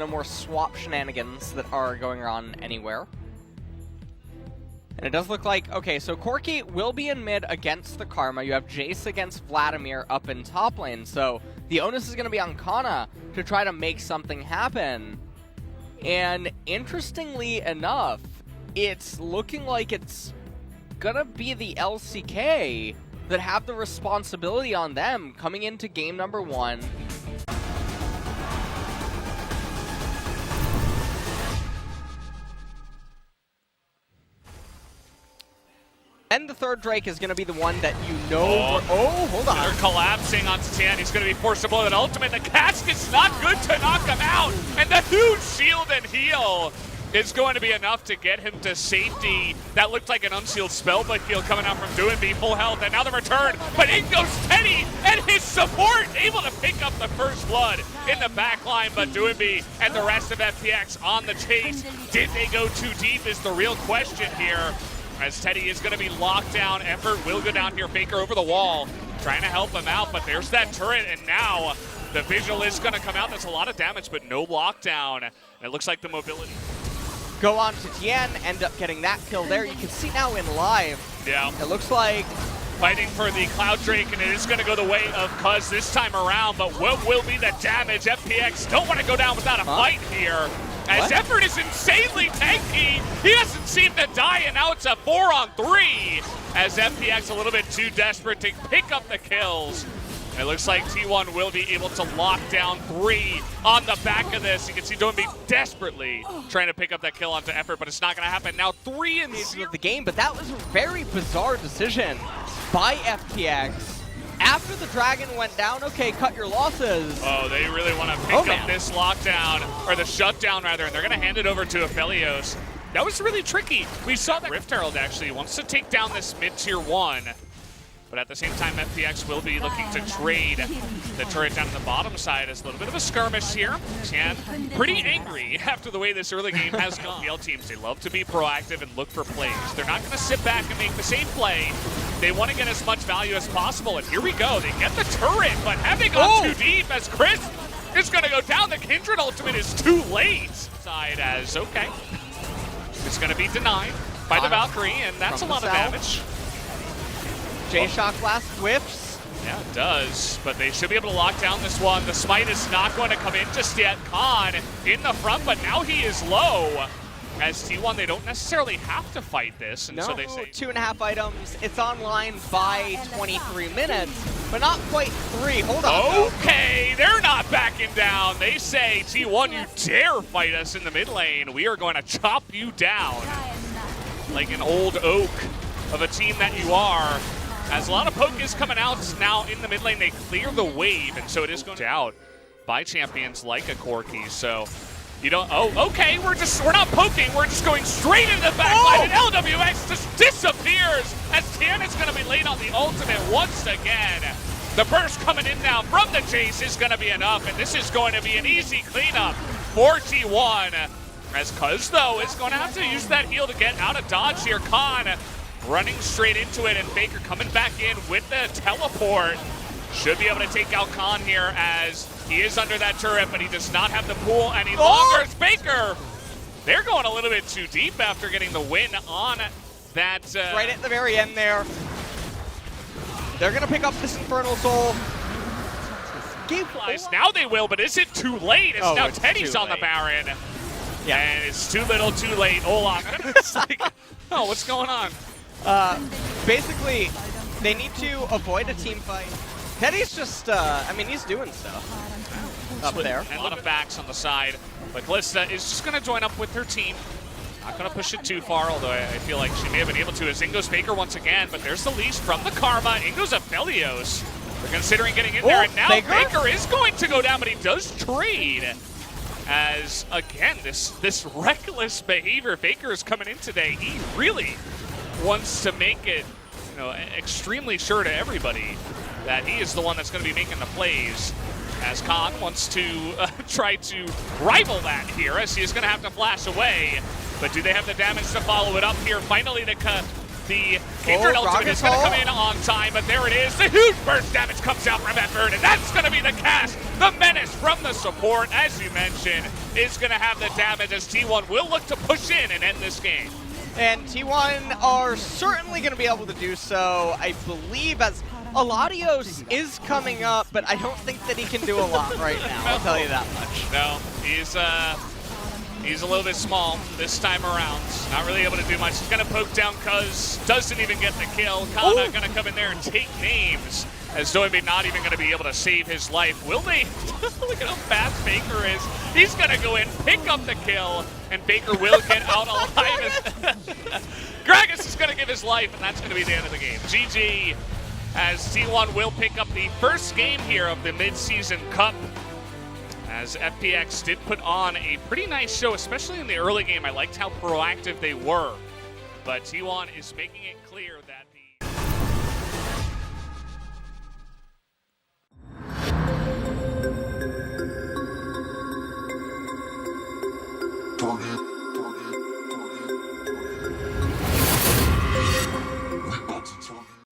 no more swap shenanigans that are going on anywhere. And it does look like, okay, so Corki will be in mid against the Karma. You have Jace against Vladimir up in top lane. So the onus is going to be on Kana to try to make something happen. And interestingly enough, it's looking like it's going to be the LCK that have the responsibility on them coming into game number 1. And the third Drake is going to be the one that you know... hold on. They're collapsing on Tian. He's going to be forced to blow that ultimate. The casket's not good to knock him out. And the huge shield and heal is going to be enough to get him to safety. That looked like an unsealed spellblade field coming out from Doinby, full health, and now the return. But in goes Teddy and his support, able to pick up the first blood in the back line. But Doinby and the rest of FPX on the chase. Did they go too deep is the real question here. As Teddy is going to be locked down. Effort will go down here. Faker over the wall, trying to help him out, but there's that turret, and now the visual is going to come out. That's a lot of damage, but no lockdown. It looks like the mobility. Go on to Tien, end up getting that kill there. You can see now in live. Yeah. It looks like... Fighting for the Cloud Drake, and it is going to go the way of Cuz this time around, but what will be the damage? FPX don't want to go down without a fight here. As Effort is insanely tanky, he doesn't seem to die, and now it's a 4-on-3 as FPX a little bit too desperate to pick up the kills. And it looks like T1 will be able to lock down 3 on the back of this. You can see Doinby desperately trying to pick up that kill onto Effort, but it's not going to happen. Now 3 in the game, but that was a very bizarre decision by FPX. After the dragon went down, okay, cut your losses. Oh, they really want to pick up this lockdown, or the shutdown rather, and they're going to hand it over to Aphelios. That was really tricky. We saw that Rift Herald actually wants to take down this mid-tier 1, but at the same time, FPX will be looking to trade the turret down on the bottom side. As a little bit of a skirmish here. Tian pretty angry after the way this early game has gone. FPL teams, they love to be proactive and look for plays. They're not going to sit back and make the same play. They want to get as much value as possible, and here we go. They get the turret, but having gone too deep as Chris is going to go down. The Kindred ultimate is too late. Side as, okay. It's going to be denied by the Valkyrie, and that's a lot of damage. J-Shock Blast whiffs. Yeah, it does, but they should be able to lock down this one. The smite is not going to come in just yet. Khan in the front, but now he is low. As T1, they don't necessarily have to fight this, and so they say 2.5 items. It's online by 23 minutes, but not quite 3. Hold on. Okay, they're not backing down. They say, T1, you dare fight us in the mid lane. We are going to chop you down like an old oak of a team that you are. As a lot of poke is coming out now in the mid lane, they clear the wave, and so it is going out by champions like a Corki. So you don't. Oh, okay. We're not poking. We're just going straight into the back line, and LWX just disappears as Tian is going to be late on the ultimate once again. The burst coming in now from the chase is going to be enough, and this is going to be an easy cleanup for T1. As Cuz though is going to have to use that heal to get out of dodge here. Khan running straight into it, and Faker coming back in with the teleport. Should be able to take out Khan here as he is under that turret, but he does not have the pool any longer. Faker, they're going a little bit too deep after getting the win on that. Right at the very end there. They're going to pick up this Infernal Soul. Now they will, but is it too late? It's now Teddy's on the Baron. Yeah. And it's too little, too late. Olaf. It's like, oh, what's going on? Basically, they need to avoid a team fight. Teddy's just, I mean, he's doing stuff up there. And a lot of backs on the side. But Calista is just going to join up with her team. Not going to push it too far, although I feel like she may have been able to. As Ingo's Faker once again, but there's the leash from the Karma. Ingo's Aphelios. They're considering getting in there, and now Faker is going to go down, but he does trade. As, again, this reckless behavior. Faker is coming in today. He really wants to make it, you know, extremely sure to everybody that he is the one that's going to be making the plays. As Khan wants to try to rival that here, as he is going to have to flash away. But do they have the damage to follow it up here? Finally, the The Kindred ultimate is going to come in on time, but there it is. The huge burst damage comes out from Effort, and that's going to be the cast. The menace from the support, as you mentioned, is going to have the damage as T1 will look to push in and end this game. And T1 are certainly going to be able to do so, I believe, as Aladios is coming up, but I don't think that he can do a lot right now, I'll tell you that much. No, he's a little bit small this time around. Not really able to do much. He's going to poke down Cuz, doesn't even get the kill. Kana going to come in there and take names, as Zoidberg not even going to be able to save his life. Will they? Look at how fast Baker is. He's going to go in, pick up the kill, and Baker will get out alive. Gragas is going to give his life, and that's going to be the end of the game. GG, as T1 will pick up the first game here of the mid-season cup. As FPX did put on a pretty nice show, especially in the early game. I liked how proactive they were. But T1 is making it clear that Target